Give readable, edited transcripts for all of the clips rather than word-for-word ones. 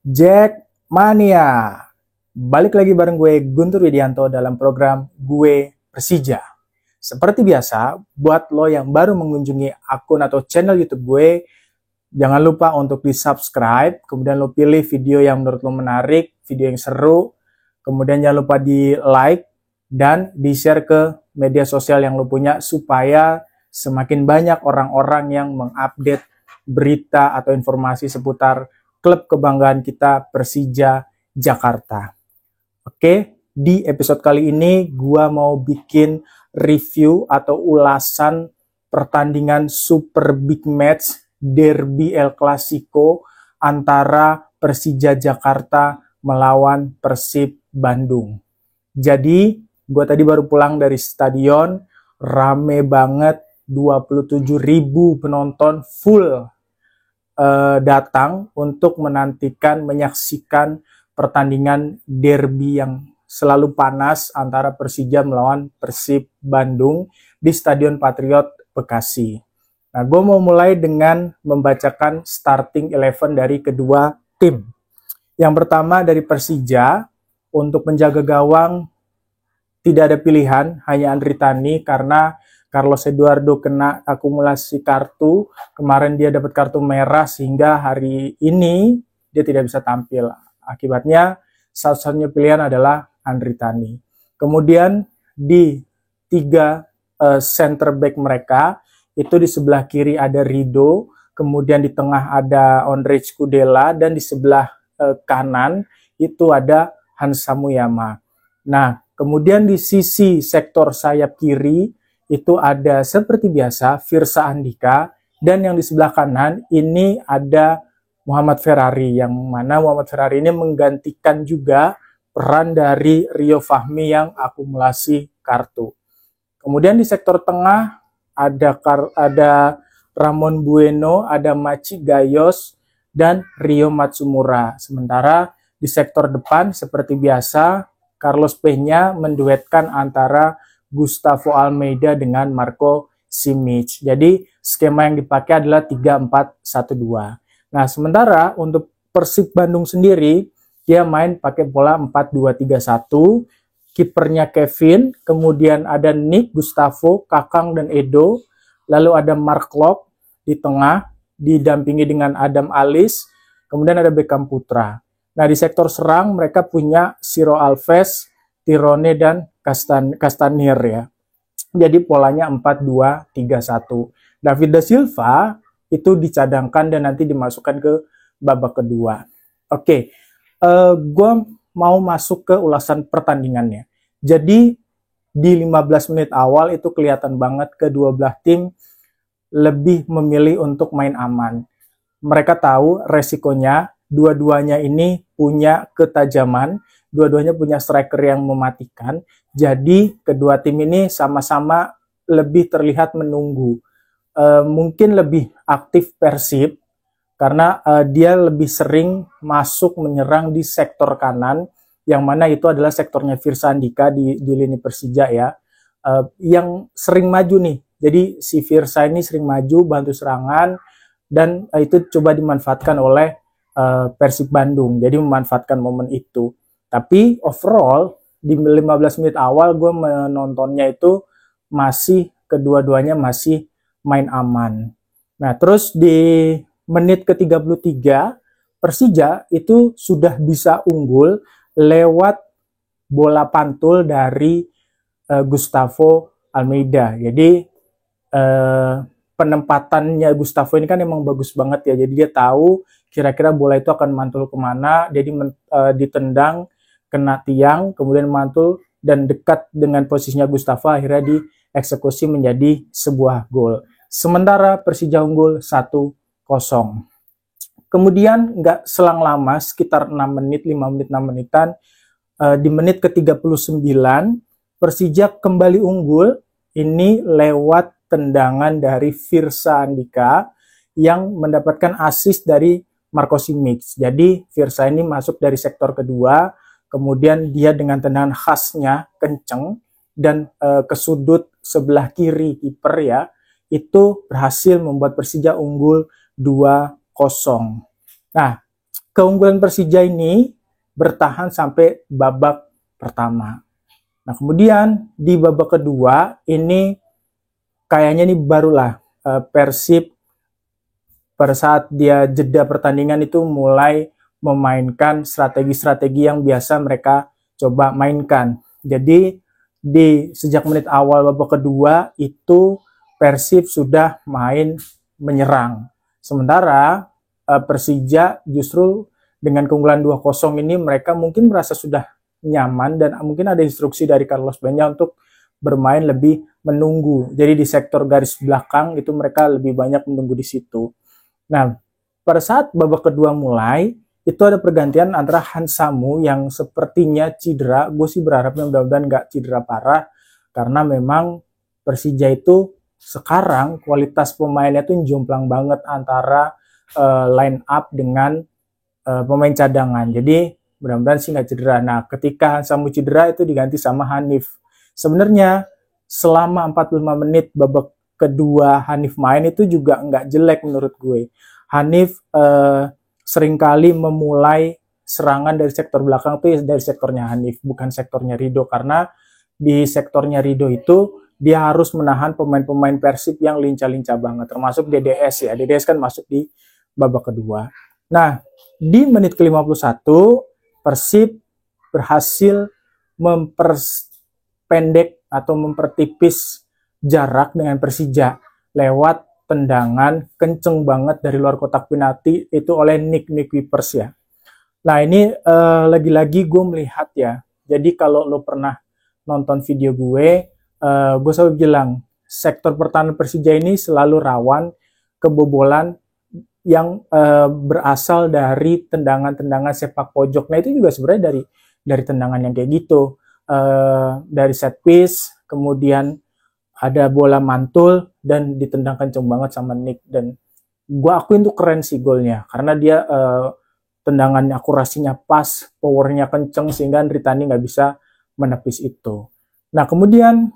Jackmania. Balik lagi bareng gue Guntur Widianto dalam program Gue Persija. Seperti biasa, buat lo yang baru mengunjungi akun atau channel YouTube gue, jangan lupa untuk di-subscribe, kemudian lo pilih video yang menurut lo menarik, video yang seru, kemudian jangan lupa di-like dan di-share ke media sosial yang lo punya supaya semakin banyak orang-orang yang mengupdate berita atau informasi seputar klub kebanggaan kita Persija Jakarta. Oke, di episode kali ini gua mau bikin review atau ulasan pertandingan super big match Derby El Clasico antara Persija Jakarta melawan Persib Bandung. Jadi, gua tadi baru pulang dari stadion, rame banget, 27.000 penonton full datang untuk menyaksikan pertandingan derby yang selalu panas antara Persija melawan Persib Bandung di Stadion Patriot Bekasi. Nah, gue mau mulai dengan membacakan starting 11 dari kedua tim. Yang pertama dari Persija, untuk penjaga gawang tidak ada pilihan, hanya Andri Tani karena Carlos Eduardo kena akumulasi kartu. Kemarin dia dapat kartu merah sehingga hari ini dia tidak bisa tampil. Akibatnya satu-satunya pilihan adalah Andri Tani. Kemudian di tiga center back mereka, itu di sebelah kiri ada Rido, kemudian di tengah ada Ondrej Kudela, dan di sebelah kanan itu ada Hansa Muyama. Nah, kemudian di sisi sektor sayap kiri itu ada seperti biasa Firsa Andika, dan yang di sebelah kanan ini ada Muhammad Ferrari, yang mana Muhammad Ferrari ini menggantikan juga peran dari Rio Fahmi yang akumulasi kartu. Kemudian di sektor tengah ada Ramon Bueno, ada Machi Gayos, dan Rio Matsumura. Sementara di sektor depan seperti biasa Carlos Peña menduetkan antara Gustavo Almeida dengan Marco Simic. Jadi skema yang dipakai adalah 3-4-1-2. Nah, sementara untuk Persib Bandung sendiri dia main pakai pola 4-2-3-1. Kipernya Kevin, kemudian ada Nick, Gustavo, Kakang, dan Edo. Lalu ada Mark Lok di tengah didampingi dengan Adam Alis. Kemudian ada Beckham Putra. Nah, di sektor serang mereka punya Ciro Alves, Tirone, dan Castanier ya. Jadi polanya 4-2-3-1. David da Silva itu dicadangkan dan nanti dimasukkan ke babak kedua. Oke, gue mau masuk ke ulasan pertandingannya. Jadi di 15 menit awal itu kelihatan banget kedua belah tim lebih memilih untuk main aman. Mereka tahu resikonya, dua-duanya ini punya ketajaman, dua-duanya punya striker yang mematikan. Jadi kedua tim ini sama-sama lebih terlihat menunggu. Mungkin lebih aktif Persib karena dia lebih sering masuk menyerang di sektor kanan, yang mana itu adalah sektornya Firsa Andika di lini Persija ya, yang sering maju nih. Jadi si Firsa ini sering maju bantu serangan, dan itu coba dimanfaatkan oleh Persib Bandung. Jadi memanfaatkan momen itu. Tapi overall di 15 menit awal gue menontonnya itu masih kedua-duanya masih main aman. Nah, terus di menit ke-33 Persija itu sudah bisa unggul lewat bola pantul dari Gustavo Almeida. Jadi penempatannya Gustavo ini kan emang bagus banget ya. Jadi dia tahu kira-kira bola itu akan mantul kemana. Jadi ditendang, kena tiang, kemudian mantul dan dekat dengan posisinya Gustavo, akhirnya dieksekusi menjadi sebuah gol. Sementara Persija unggul 1-0. Kemudian nggak selang lama, sekitar 6 menit, 5 menit, 6 menitan, di menit ke-39, Persija kembali unggul, ini lewat tendangan dari Firsa Andika yang mendapatkan assist dari Marco Simic. Jadi Firsa ini masuk dari sektor kedua, kemudian dia dengan tendangan khasnya kenceng dan ke sudut sebelah kiri kiper ya, itu berhasil membuat Persija unggul 2-0. Nah, keunggulan Persija ini bertahan sampai babak pertama. Nah, kemudian di babak kedua ini kayaknya nih barulah Persib pada saat dia jeda pertandingan itu mulai memainkan strategi-strategi yang biasa mereka coba mainkan. Jadi di sejak menit awal babak kedua itu Persib sudah main menyerang. Sementara Persija justru dengan keunggulan 2-0 ini mereka mungkin merasa sudah nyaman dan mungkin ada instruksi dari Carlos Banya untuk bermain lebih menunggu. Jadi di sektor garis belakang itu mereka lebih banyak menunggu di situ. Nah, pada saat babak kedua mulai, itu ada pergantian antara Hansamu yang sepertinya cedera. Gue sih berharapnya mudah-mudahan nggak cedera parah, karena memang Persija itu sekarang kualitas pemainnya tuh jomplang banget antara line up dengan pemain cadangan. Jadi mudah-mudahan sih nggak cedera. Nah, ketika Hansamu cedera itu diganti sama Hanif. Sebenarnya selama 45 menit babak kedua Hanif main itu juga nggak jelek menurut gue. Hanif seringkali memulai serangan dari sektor belakang tuh dari sektornya Hanif, bukan sektornya Rido, karena di sektornya Rido itu dia harus menahan pemain-pemain Persib yang lincah-lincah banget, termasuk DDS ya. DDS kan masuk di babak kedua. Nah, di menit ke-51 Persib berhasil memperpendek atau mempertipis jarak dengan Persija lewat tendangan kenceng banget dari luar kotak penalti itu oleh Nick Wipers ya. Nah, ini lagi-lagi gue melihat ya. Jadi kalau lo pernah nonton video gue selalu bilang sektor pertahanan Persija ini selalu rawan kebobolan yang berasal dari tendangan-tendangan sepak pojok. Nah, itu juga sebenarnya dari tendangan yang kayak gitu. Dari set piece, kemudian ada bola mantul dan ditendang kenceng banget sama Nick, dan gue akuin tuh keren sih golnya karena dia tendangannya akurasinya pas, powernya kenceng sehingga Ritani nggak bisa menepis itu. Nah, kemudian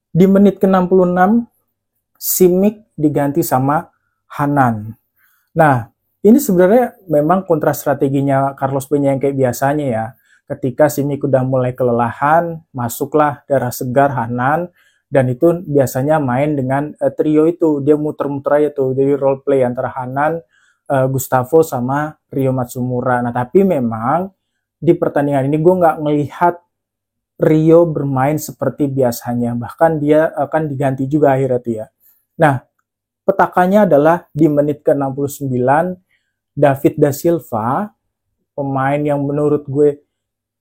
di menit ke-66 Simic diganti sama Hanan. Nah, ini sebenarnya memang kontra strateginya Carlos Peña yang kayak biasanya ya. Ketika Simic udah mulai kelelahan, masuklah darah segar Hanan, dan itu biasanya main dengan trio itu. Dia muter-muter aja tuh, jadi role play antara Hanan, Gustavo sama Rio Matsumura. Nah, tapi memang di pertandingan ini gue nggak ngelihat Rio bermain seperti biasanya. Bahkan dia akan diganti juga akhirnya tuh ya. Nah, petakannya adalah di menit ke-69, David da Silva, pemain yang menurut gue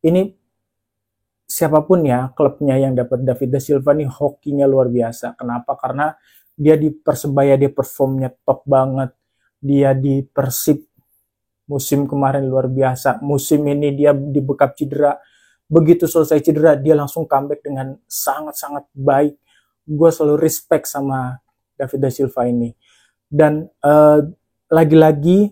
ini siapapun ya klubnya yang dapat David da Silva nih hokinya luar biasa. Kenapa? Karena dia di Persebaya dia performnya top banget. Dia di Persib musim kemarin luar biasa. Musim ini dia dibekap cedera. Begitu selesai cedera dia langsung comeback dengan sangat-sangat baik. Gue selalu respect sama David da Silva ini. Dan lagi-lagi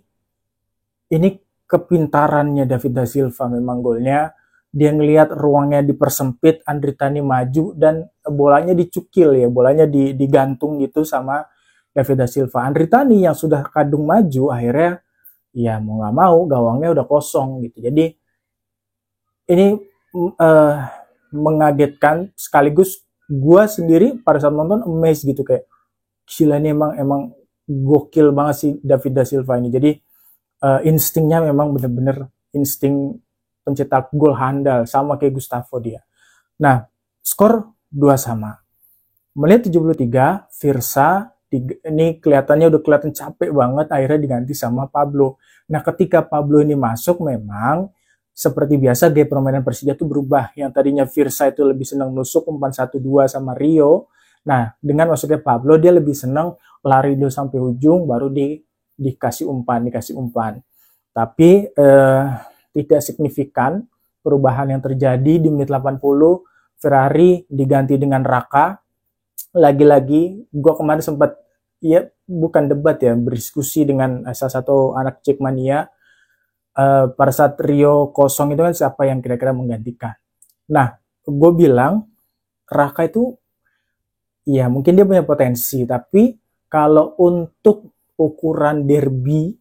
ini kepintarannya David da Silva memang golnya. Dia ngelihat ruangnya dipersempit, Andri Tani maju dan bolanya dicukil ya, bolanya digantung gitu sama David da Silva. Andri Tani yang sudah kadung maju akhirnya ya mau nggak mau gawangnya udah kosong gitu. Jadi ini mengagetkan sekaligus gue sendiri pada saat nonton amazed gitu, kayak gila ini emang gokil banget sih David da Silva ini. Jadi instingnya memang bener-bener insting pencetak gol handal sama kayak Gustavo dia. Nah, skor 2-2. Menit 73, Firsa ini kelihatannya udah kelihatan capek banget, akhirnya diganti sama Pablo. Nah, ketika Pablo ini masuk memang seperti biasa gaya permainan Persija itu berubah. Yang tadinya Firsa itu lebih senang nusuk umpan 1-2 sama Rio. Nah, dengan masuknya Pablo dia lebih senang lari dulu sampai ujung baru dikasih umpan. Tapi tidak signifikan perubahan yang terjadi di menit 80. Ferrari diganti dengan Raka. Lagi-lagi gue kemarin sempat ya bukan debat ya, berdiskusi dengan salah satu anak Jackmania pada saat Rio kosong itu kan siapa yang kira-kira menggantikan. Nah, gue bilang Raka itu ya mungkin dia punya potensi, tapi kalau untuk ukuran derby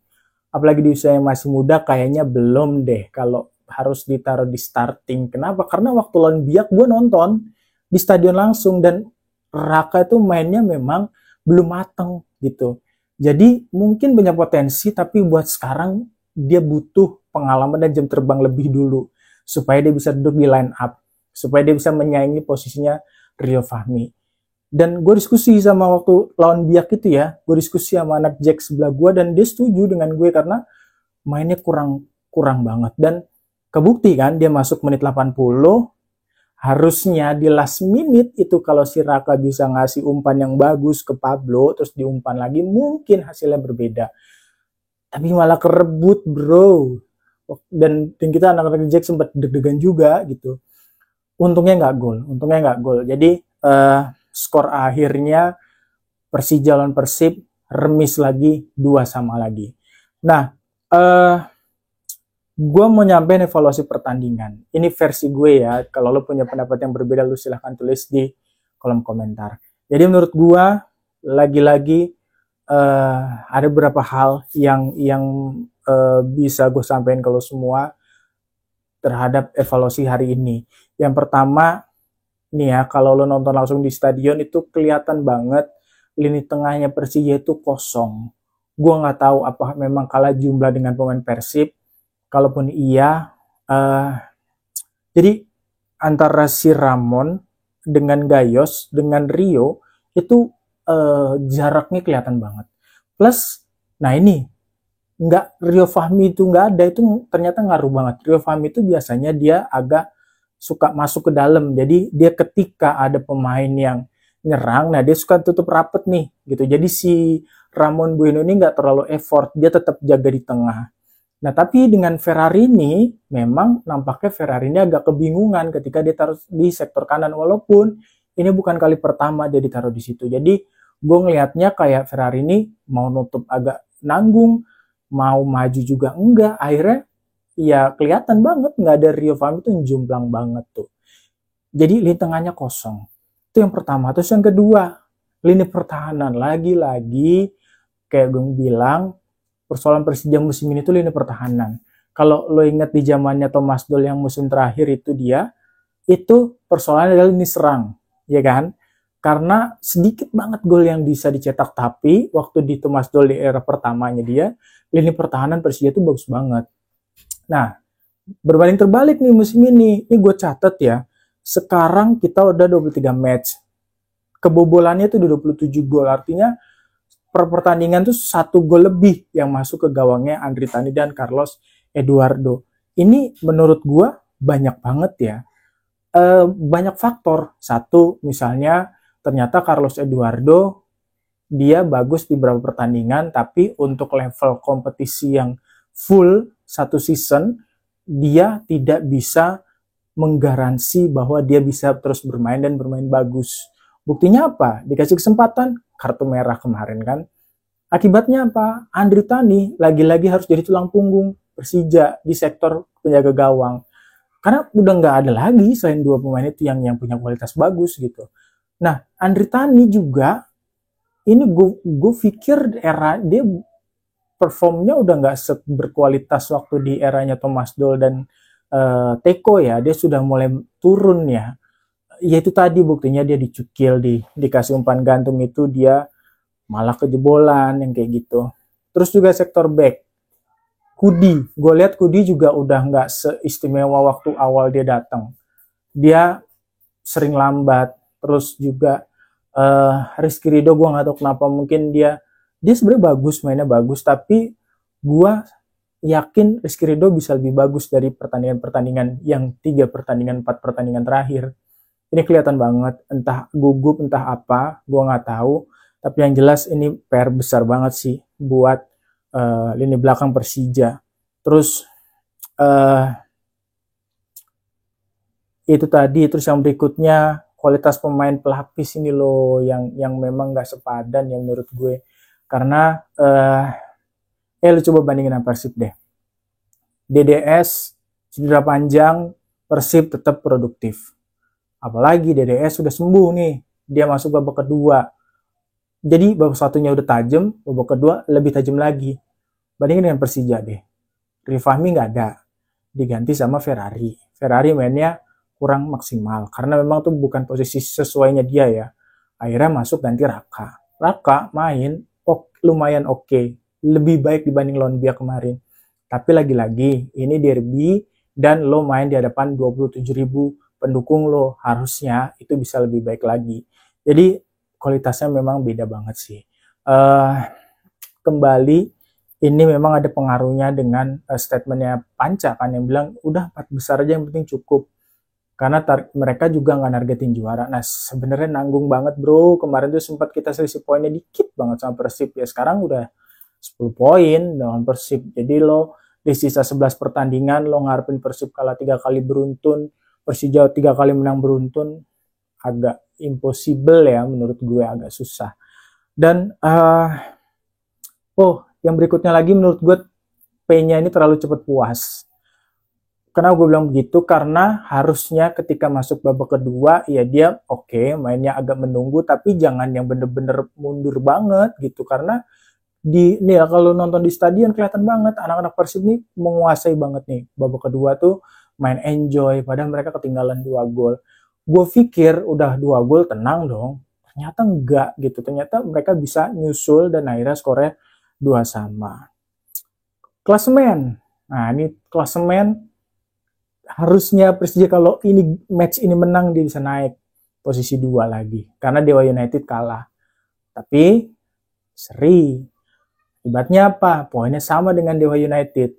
apalagi di usia yang masih muda, kayaknya belum deh kalau harus ditaruh di starting. Kenapa? Karena waktu lawan Biak gue nonton di stadion langsung, dan Raka itu mainnya memang belum mateng gitu. Jadi mungkin punya potensi, tapi buat sekarang dia butuh pengalaman dan jam terbang lebih dulu supaya dia bisa duduk di line up, supaya dia bisa menyaingi posisinya Rio Fahmi. Dan gue diskusi sama waktu lawan Biak itu ya, gue diskusi sama anak Jack sebelah gue, dan dia setuju dengan gue karena mainnya kurang kurang banget. Dan kebukti kan dia masuk menit 80, harusnya di last minute itu kalau si Raka bisa ngasih umpan yang bagus ke Pablo terus diumpan lagi, mungkin hasilnya berbeda. Tapi malah kerebut bro, dan kita anak-anak Jack sempat deg-degan juga gitu. Untungnya nggak gol. Jadi skor akhirnya Persija lawan Persib remis lagi 2-2 lagi. Nah, gue mau nyampein evaluasi pertandingan. Ini versi gue ya. Kalau lo punya pendapat yang berbeda, lo silahkan tulis di kolom komentar. Jadi menurut gue, lagi-lagi ada beberapa hal yang bisa gue sampaikan ke lo semua terhadap evaluasi hari ini. Yang pertama, nih ya, kalau lo nonton langsung di stadion itu kelihatan banget lini tengahnya Persija itu kosong. Gue nggak tahu apa memang kalah jumlah dengan pemain Persib. Kalaupun iya, jadi antara si Ramon dengan Gayos dengan Rio itu jaraknya kelihatan banget. Plus, nah ini nggak, Rio Fahmi itu nggak ada, itu ternyata ngaruh banget. Rio Fahmi itu biasanya dia agak suka masuk ke dalam. Jadi dia ketika ada pemain yang nyerang, nah dia suka tutup rapet nih gitu. Jadi si Ramon Bueno ini nggak terlalu effort, dia tetap jaga di tengah. Nah, tapi dengan Ferrari ini, memang nampaknya Ferrari ini agak kebingungan ketika ditaruh di sektor kanan, walaupun ini bukan kali pertama dia ditaruh di situ. Jadi, gue ngelihatnya kayak Ferrari ini mau nutup agak nanggung, mau maju juga enggak. Akhirnya, ya kelihatan banget nggak ada Rio Fahmi itu jomplang banget tuh. Jadi, lini tengahnya kosong. Itu yang pertama. Terus yang kedua, lini pertahanan. Lagi-lagi, kayak gue bilang, persoalan Persija musim ini tuh lini pertahanan. Kalau lo ingat di zamannya Thomas Doll yang musim terakhir itu itu persoalannya adalah lini serang, ya kan? Karena sedikit banget gol yang bisa dicetak, tapi waktu di Thomas Doll di era pertamanya dia, lini pertahanan Persija itu bagus banget. Nah, berbanding terbalik nih musim ini gue catat ya, sekarang kita udah 23 match. Kebobolannya itu udah 27 gol, artinya per pertandingan tuh 1 gol lebih yang masuk ke gawangnya Andri Tani dan Carlos Eduardo. Ini menurut gua banyak banget ya. Banyak faktor. Satu, misalnya ternyata Carlos Eduardo dia bagus di beberapa pertandingan, tapi untuk level kompetisi yang full satu season, dia tidak bisa menggaransi bahwa dia bisa terus bermain dan bermain bagus. Buktinya apa? Dikasih kesempatan, kartu merah kemarin kan. Akibatnya apa? Andri Tani lagi-lagi harus jadi tulang punggung Persija di sektor penjaga gawang. Karena udah nggak ada lagi selain 2 pemain itu yang punya kualitas bagus gitu. Nah, Andri Tani juga, ini gue pikir era dia performnya udah nggak berkualitas waktu di eranya Thomas Doll dan Teko ya. Dia sudah mulai turun ya. Ya itu tadi buktinya dia dicukil, dikasih umpan gantung itu dia malah kejebolan yang kayak gitu. Terus juga sektor back, Kudi, gue lihat Kudi juga udah nggak seistimewa waktu awal dia datang. Dia sering lambat, terus juga Rizky Ridho gue nggak tahu kenapa, mungkin dia sebenarnya bagus, mainnya bagus, tapi gue yakin Rizky Ridho bisa lebih bagus dari pertandingan-pertandingan yang 3 pertandingan 4 pertandingan terakhir. Ini kelihatan banget, entah gugup, entah apa, gue nggak tahu. Tapi yang jelas ini PR besar banget sih buat lini belakang Persija. Terus itu tadi, terus yang berikutnya kualitas pemain pelapis ini loh yang memang nggak sepadan ya menurut gue. Karena lu coba bandingin sama Persib deh. DDS cedera panjang, Persib tetap produktif. Apalagi DDS sudah sembuh nih, dia masuk babak kedua. Jadi babak satunya udah tajam, babak kedua lebih tajam lagi. Bandingin dengan Persija deh. Rifahmi nggak ada, diganti sama Ferrari. Ferrari mainnya kurang maksimal karena memang tuh bukan posisi sesuainya dia ya. Akhirnya masuk ganti Raka. Raka main lumayan oke, lebih baik dibanding lawan Bia kemarin. Tapi lagi-lagi ini derby dan lo main di hadapan 27.000 pendukung lo, harusnya itu bisa lebih baik lagi. Jadi kualitasnya memang beda banget sih. Kembali ini memang ada pengaruhnya dengan statementnya Panca kan yang bilang udah 4 besar aja yang penting cukup. Karena mereka juga nggak nargetin juara. Nah sebenarnya nanggung banget bro. Kemarin tuh sempat kita selisih poinnya dikit banget sama Persib. Ya sekarang udah 10 poin dengan Persib. Jadi lo di sisa 11 pertandingan lo ngarepin Persib kalah 3 kali beruntun, Persija 3 kali menang beruntun, agak impossible ya menurut gue, agak susah. Dan yang berikutnya lagi menurut gue P-nya ini terlalu cepat puas. Kenapa gue bilang begitu? Karena harusnya ketika masuk babak kedua, ya dia oke, mainnya agak menunggu, tapi jangan yang bener-bener mundur banget gitu. Karena ya kalau nonton di stadion kelihatan banget anak-anak Persib nih menguasai banget nih. Babak kedua tuh main enjoy, padahal mereka ketinggalan 2 gol. Gue pikir udah 2 gol tenang dong. Ternyata enggak gitu. Ternyata mereka bisa nyusul dan akhirnya skornya 2-2. Klasemen. Nah ini klasemen. Harusnya Persija kalau match ini menang dia bisa naik posisi 2 lagi karena Dewa United kalah. Tapi seri. Akibatnya apa? Poinnya sama dengan Dewa United.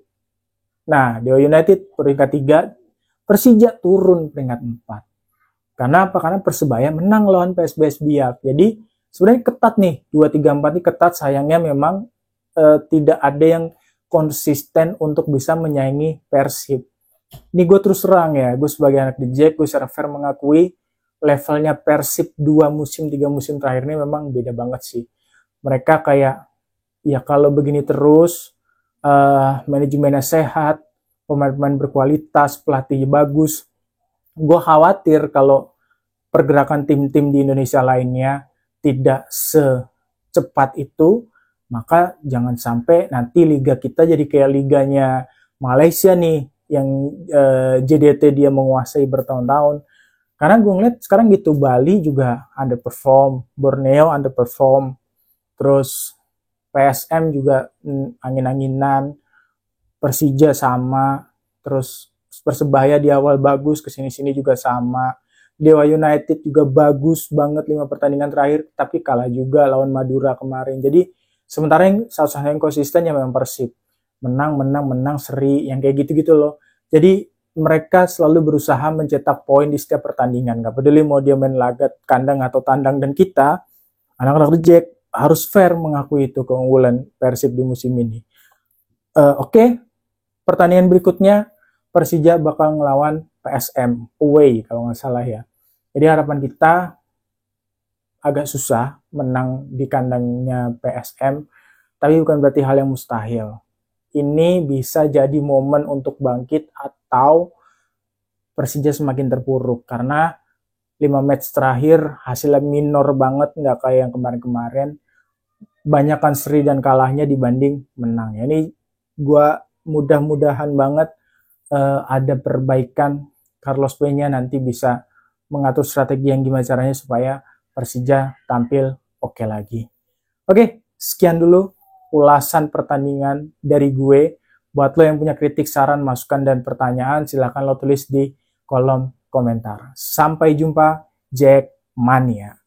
Nah, Dewa United peringkat 3, Persija turun peringkat 4. Karena apa? Karena Persebaya menang lawan PSBS Biak. Jadi sebenarnya ketat nih, 2 3 4 ini ketat, sayangnya memang tidak ada yang konsisten untuk bisa menyaingi Persib. Ini gue terus terang ya, gue sebagai anak The Jack, gue secara fair mengakui levelnya Persib 2 musim, 3 musim terakhir ini memang beda banget sih. Mereka kayak, ya kalau begini terus, manajemennya sehat, pemain-pemain berkualitas, pelatih bagus, gue khawatir kalau pergerakan tim-tim di Indonesia lainnya tidak secepat itu, maka jangan sampai nanti liga kita jadi kayak liganya Malaysia nih, yang JDT dia menguasai bertahun-tahun. Karena gue ngeliat sekarang gitu, Bali juga underperform, Borneo underperform, terus PSM juga angin-anginan, Persija sama, terus Persebaya di awal bagus, kesini-sini juga sama. Dewa United juga bagus banget 5 pertandingan terakhir, tapi kalah juga lawan Madura kemarin. Jadi sementara yang satu-satunya yang konsisten ya memang Persib. Menang, seri, yang kayak gitu-gitu loh. Jadi mereka selalu berusaha mencetak poin di setiap pertandingan. Gak peduli mau dia main laga kandang atau tandang. Dan kita, anak-anak The Jack, harus fair mengakui itu keunggulan Persib di musim ini. Oke. Pertandingan berikutnya, Persija bakal ngelawan PSM away kalau nggak salah ya. Jadi harapan kita agak susah menang di kandangnya PSM, tapi bukan berarti hal yang mustahil. Ini bisa jadi momen untuk bangkit atau Persija semakin terpuruk karena 5 match terakhir hasilnya minor banget, nggak kayak yang kemarin-kemarin. Banyakan seri dan kalahnya dibanding menang. Ini gue mudah-mudahan banget ada perbaikan. Carlos Peña nanti bisa mengatur strategi yang gimana caranya supaya Persija tampil oke lagi. Oke, sekian dulu ulasan pertandingan dari gue. Buat lo yang punya kritik, saran, masukan, dan pertanyaan, silahkan lo tulis di kolom komentar. Sampai jumpa, Jack Mania.